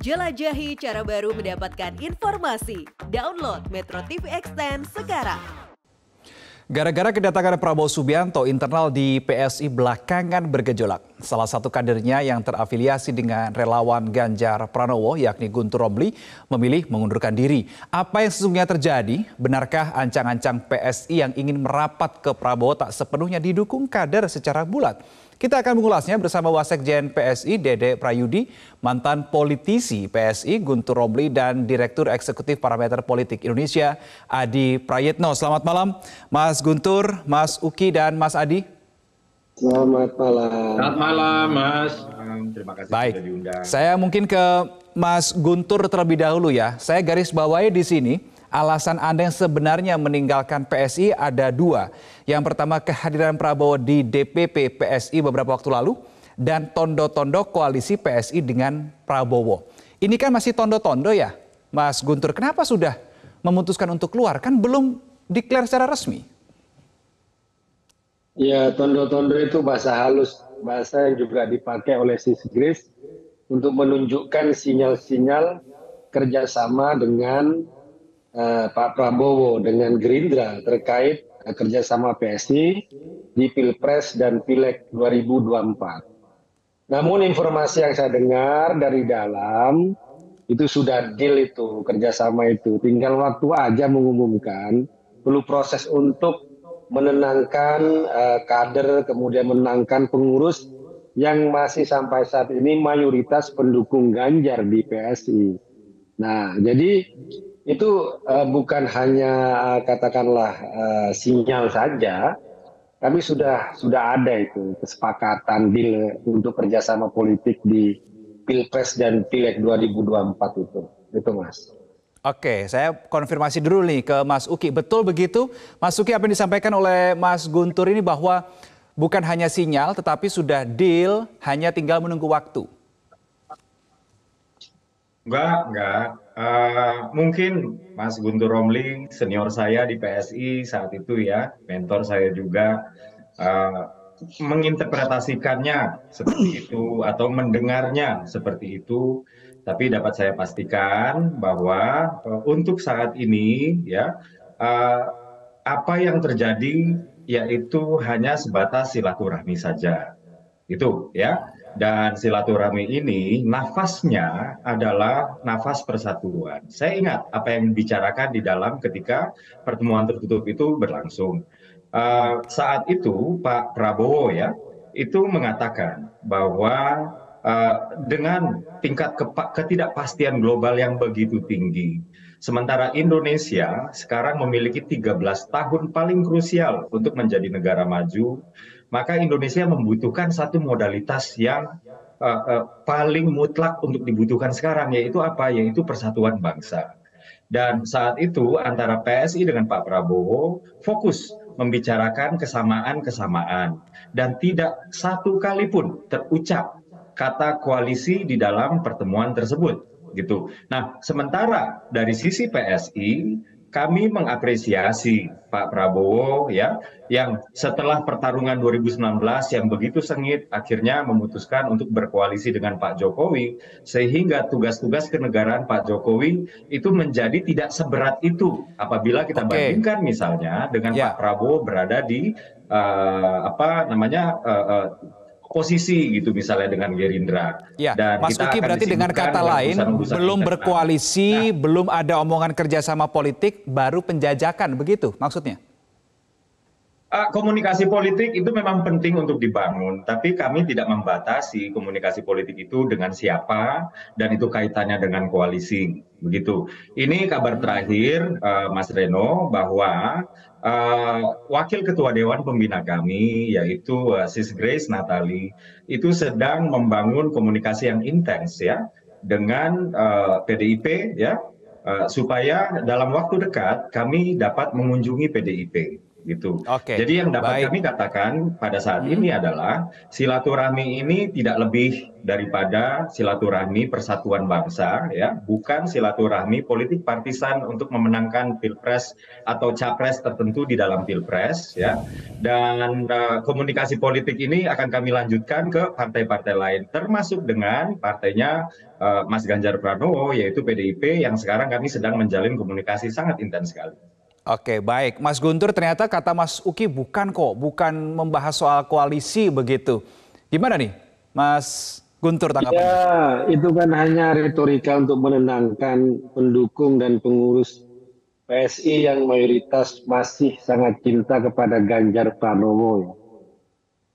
Jelajahi cara baru mendapatkan informasi. Download Metro TV Extend sekarang. Gara-gara kedatangan Prabowo Subianto, internal di PSI belakangan bergejolak. Salah satu kadernya yang terafiliasi dengan relawan Ganjar Pranowo, yakni Guntur Romli, memilih mengundurkan diri. Apa yang sesungguhnya terjadi? Benarkah ancang-ancang PSI yang ingin merapat ke Prabowo tak sepenuhnya didukung kader secara bulat? Kita akan mengulasnya bersama Wasekjen PSI Dede Prayudi, mantan politisi PSI Guntur Romli, dan Direktur Eksekutif Parameter Politik Indonesia Adi Prayitno. Selamat malam Mas Guntur, Mas Uki, dan Mas Adi. Selamat malam. Selamat malam, Mas. Terima kasih Baik, sudah diundang. saya mungkin ke Mas Guntur terlebih dahulu ya. Saya garis bawahi di sini. Alasan Anda yang sebenarnya meninggalkan PSI ada dua. Yang pertama, kehadiran Prabowo di DPP PSI beberapa waktu lalu, dan tondo-tondo koalisi PSI dengan Prabowo. Ini kan masih tondo-tondo ya, Mas Guntur. Kenapa sudah memutuskan untuk keluar? Kan belum declare secara resmi. Ya, tondo-tondo itu bahasa halus, bahasa yang juga dipakai oleh Grace untuk menunjukkan sinyal-sinyal kerjasama dengan Pak Prabowo dengan Gerindra terkait kerjasama PSI di Pilpres dan Pileg 2024. Namun informasi yang saya dengar dari dalam itu sudah deal itu kerjasama itu. Tinggal waktu aja mengumumkan. Perlu proses untuk menenangkan kader, kemudian menenangkan pengurus yang masih sampai saat ini mayoritas pendukung Ganjar di PSI. Nah, jadi itu bukan hanya katakanlah sinyal saja, kami sudah ada itu kesepakatan deal untuk kerjasama politik di Pilpres dan Pileg 2024 itu Mas. Oke, saya konfirmasi dulu nih ke Mas Uki. Betul begitu, Mas Uki, apa yang disampaikan oleh Mas Guntur ini bahwa bukan hanya sinyal tetapi sudah deal, hanya tinggal menunggu waktu? Enggak. Mungkin Mas Guntur Romli, senior saya di PSI saat itu ya, mentor saya juga, menginterpretasikannya seperti itu atau mendengarnya seperti itu. Tapi dapat saya pastikan bahwa untuk saat ini ya, apa yang terjadi yaitu hanya sebatas silaturahmi saja. Itu ya. Dan silaturahmi ini nafasnya adalah nafas persatuan. Saya ingat apa yang dibicarakan di dalam ketika pertemuan tertutup itu berlangsung. Saat itu Pak Prabowo ya itu mengatakan bahwa dengan tingkat ketidakpastian global yang begitu tinggi, sementara Indonesia sekarang memiliki 13 tahun paling krusial untuk menjadi negara maju, maka Indonesia membutuhkan satu modalitas yang paling mutlak untuk dibutuhkan sekarang, yaitu apa? Yaitu persatuan bangsa. Dan saat itu antara PSI dengan Pak Prabowo fokus membicarakan kesamaan-kesamaan dan tidak satu kali pun terucap kata koalisi di dalam pertemuan tersebut, gitu. Nah, sementara dari sisi PSI kami mengapresiasi Pak Prabowo ya, yang setelah pertarungan 2019 yang begitu sengit akhirnya memutuskan untuk berkoalisi dengan Pak Jokowi, sehingga tugas-tugas kenegaraan Pak Jokowi itu menjadi tidak seberat itu apabila kita bandingkan misalnya dengan Pak Prabowo berada di posisi gitu misalnya dengan Gerindra. Ya, dan Mas Uki, berarti dengan kata lain belum berkoalisi, belum ada omongan kerjasama politik, baru penjajakan, begitu maksudnya? Komunikasi politik itu memang penting untuk dibangun, tapi kami tidak membatasi komunikasi politik itu dengan siapa dan itu kaitannya dengan koalisi, begitu. Ini kabar terakhir, Mas Reno, bahwa Wakil Ketua Dewan Pembina kami, yaitu Sis Grace Natali, itu sedang membangun komunikasi yang intens ya dengan PDIP ya, supaya dalam waktu dekat kami dapat mengunjungi PDIP. gitu. Oke, Jadi yang dapat baik. kami katakan pada saat ini adalah silaturahmi ini tidak lebih daripada silaturahmi persatuan bangsa, ya, bukan silaturahmi politik partisan untuk memenangkan pilpres atau capres tertentu di dalam pilpres, ya. Dan komunikasi politik ini akan kami lanjutkan ke partai-partai lain, termasuk dengan partainya Mas Ganjar Pranowo, yaitu PDIP, yang sekarang kami sedang menjalin komunikasi sangat intens sekali. Oke, baik. Mas Guntur, ternyata kata Mas Uki bukan kok, bukan membahas soal koalisi begitu. Gimana nih, Mas Guntur tanggapannya? Ya, itu kan hanya retorika untuk menenangkan pendukung dan pengurus PSI yang mayoritas masih sangat cinta kepada Ganjar Pranowo, ya.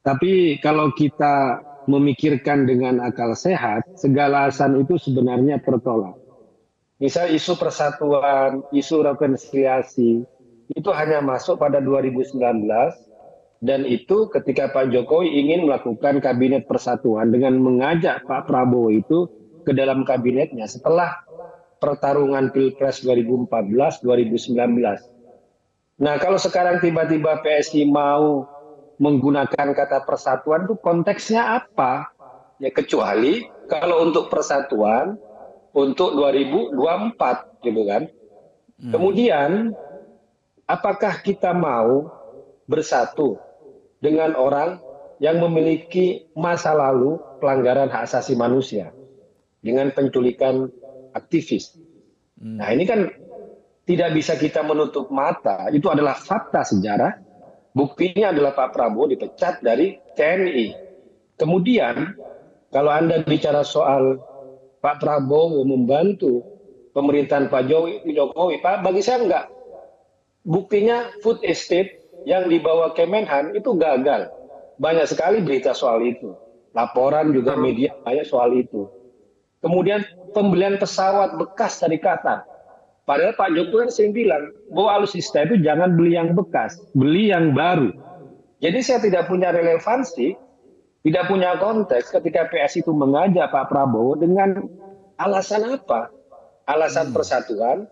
Tapi kalau kita memikirkan dengan akal sehat, segala alasan itu sebenarnya tertolak. Misal isu persatuan, isu rekonsiliasi, itu hanya masuk pada 2019, dan itu ketika Pak Jokowi ingin melakukan kabinet persatuan dengan mengajak Pak Prabowo itu ke dalam kabinetnya setelah pertarungan Pilpres 2014-2019. Nah, kalau sekarang tiba-tiba PSI mau menggunakan kata persatuan, itu konteksnya apa? Ya, kecuali kalau untuk persatuan untuk 2024 gitu kan. Kemudian apakah kita mau bersatu dengan orang yang memiliki masa lalu pelanggaran hak asasi manusia dengan penculikan aktivis? Nah, ini kan tidak bisa kita menutup mata, itu adalah fakta sejarah. Buktinya adalah Pak Prabowo dipecat dari TNI. Kemudian kalau Anda bicara soal Pak Prabowo membantu pemerintahan Pak Jokowi, Pak, bagi saya enggak. Buktinya food estate yang dibawa Kemenhan itu gagal. Banyak sekali berita soal itu. Laporan juga media banyak soal itu. Kemudian pembelian pesawat bekas dari Qatar. Padahal Pak Jokowi kan sering bilang bahwa alutsista itu jangan beli yang bekas, beli yang baru. Jadi saya tidak punya relevansi, tidak punya konteks ketika PS itu mengajak Pak Prabowo dengan alasan apa? Alasan persatuan.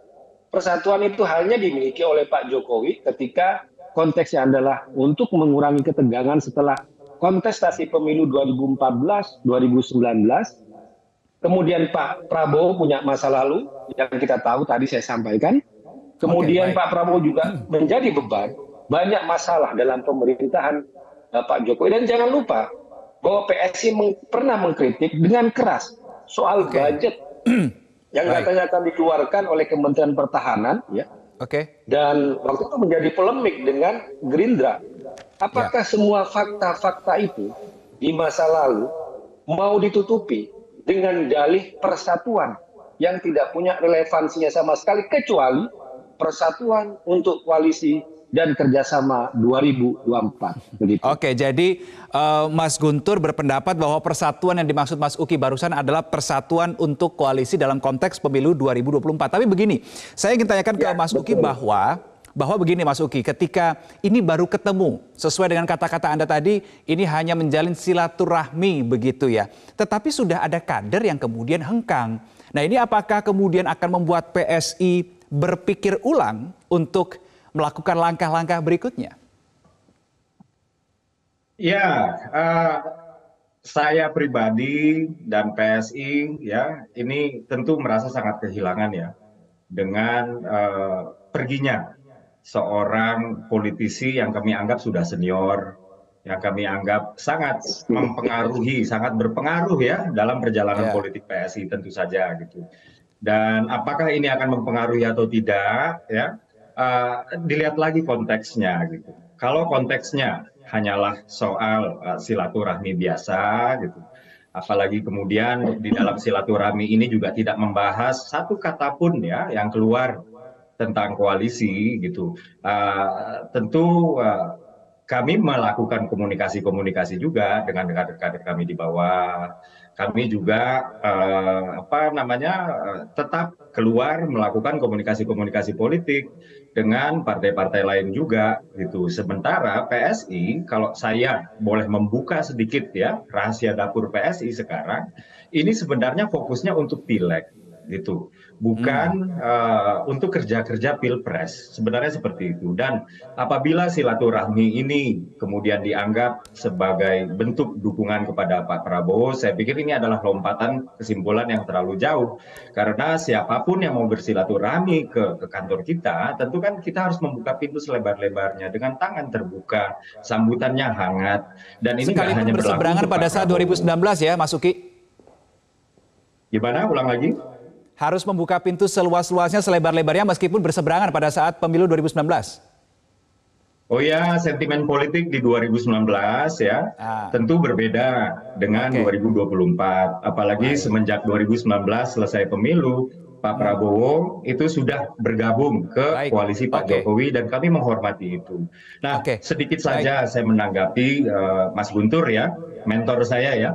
Persatuan itu hanya dimiliki oleh Pak Jokowi ketika konteksnya adalah untuk mengurangi ketegangan setelah kontestasi pemilu 2014, 2019. Kemudian Pak Prabowo punya masa lalu yang kita tahu tadi saya sampaikan. Kemudian Pak Prabowo juga menjadi beban. Banyak masalah dalam pemerintahan Pak Jokowi. Dan jangan lupa bahwa PSI pernah mengkritik dengan keras soal budget yang katanya akan dikeluarkan oleh Kementerian Pertahanan, ya. Dan waktu itu menjadi polemik dengan Gerindra. Apakah semua fakta-fakta itu di masa lalu mau ditutupi dengan dalih persatuan yang tidak punya relevansinya sama sekali, kecuali persatuan untuk koalisi dan kerjasama 2024. Begitu. Oke, jadi Mas Guntur berpendapat bahwa persatuan yang dimaksud Mas Uki barusan adalah persatuan untuk koalisi dalam konteks pemilu 2024. Tapi begini, saya ingin tanyakan ke Mas Uki bahwa begini Mas Uki, ketika ini baru ketemu, sesuai dengan kata-kata Anda tadi, ini hanya menjalin silaturahmi begitu ya. Tetapi sudah ada kader yang kemudian hengkang. Nah, ini apakah kemudian akan membuat PSI berpikir ulang untuk melakukan langkah-langkah berikutnya? Ya, saya pribadi dan PSI ya ini tentu merasa sangat kehilangan ya dengan perginya seorang politisi yang kami anggap sudah senior, yang kami anggap sangat mempengaruhi, sangat berpengaruh ya dalam perjalanan politik PSI tentu saja gitu. Dan apakah ini akan mempengaruhi atau tidak ya? Dilihat lagi konteksnya gitu. Kalau konteksnya hanyalah soal silaturahmi biasa gitu, apalagi kemudian di dalam silaturahmi ini juga tidak membahas satu kata pun ya yang keluar tentang koalisi gitu, tentu kami melakukan komunikasi-komunikasi juga dengan kader-kader kami di bawah. Kami juga tetap keluar melakukan komunikasi-komunikasi politik dengan partai-partai lain juga gitu. Sementara PSI, kalau saya boleh membuka sedikit ya rahasia dapur PSI sekarang, ini sebenarnya fokusnya untuk pileg. gitu, bukan untuk kerja-kerja pilpres. Sebenarnya seperti itu. Dan apabila silaturahmi ini kemudian dianggap sebagai bentuk dukungan kepada Pak Prabowo, saya pikir ini adalah lompatan kesimpulan yang terlalu jauh. Karena siapapun yang mau bersilaturahmi ke kantor kita, tentu kan kita harus membuka pintu selebar-lebarnya dengan tangan terbuka, sambutannya hangat. Dan ini nggak hanya berlaku berseberangan pada saat 2019 ya, Mas Uki? Gimana? Ulang lagi? Harus membuka pintu seluas-luasnya, selebar-lebarnya meskipun berseberangan pada saat pemilu 2019. Oh ya, sentimen politik di 2019 ya, tentu berbeda dengan 2024. Apalagi semenjak 2019 selesai pemilu, Pak Prabowo itu sudah bergabung ke koalisi Pak Jokowi dan kami menghormati itu. Nah, sedikit saja saya menanggapi Mas Guntur ya, mentor saya ya,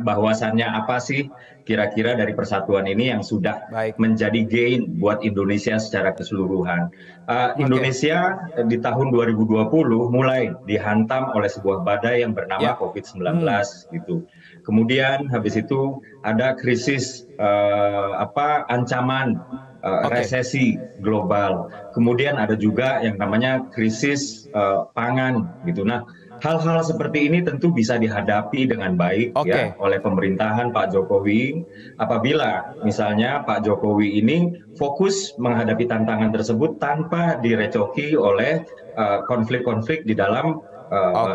bahwasannya apa sih kira-kira dari persatuan ini yang sudah menjadi gain buat Indonesia secara keseluruhan. Indonesia di tahun 2020 mulai dihantam oleh sebuah badai yang bernama COVID-19 gitu. Kemudian habis itu ada krisis ancaman resesi global. Kemudian ada juga yang namanya krisis pangan gitu. Nah, hal-hal seperti ini tentu bisa dihadapi dengan baik ya oleh pemerintahan Pak Jokowi apabila misalnya Pak Jokowi ini fokus menghadapi tantangan tersebut tanpa direcoki oleh konflik-konflik di dalam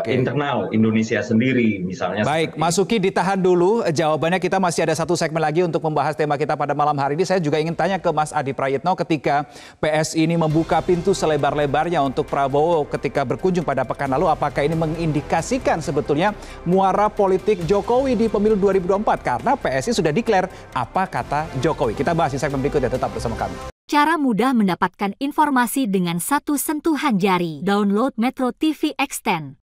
internal Indonesia sendiri misalnya. Baik, Mas Uki ditahan dulu jawabannya, kita masih ada satu segmen lagi untuk membahas tema kita pada malam hari ini. Saya juga ingin tanya ke Mas Adi Prayitno, ketika PSI ini membuka pintu selebar-lebarnya untuk Prabowo ketika berkunjung pada pekan lalu, apakah ini mengindikasikan sebetulnya muara politik Jokowi di pemilu 2024? Karena PSI sudah declare apa kata Jokowi. Kita bahas di segmen berikutnya, tetap bersama kami. Cara mudah mendapatkan informasi dengan satu sentuhan jari. Download Metro TV Extend.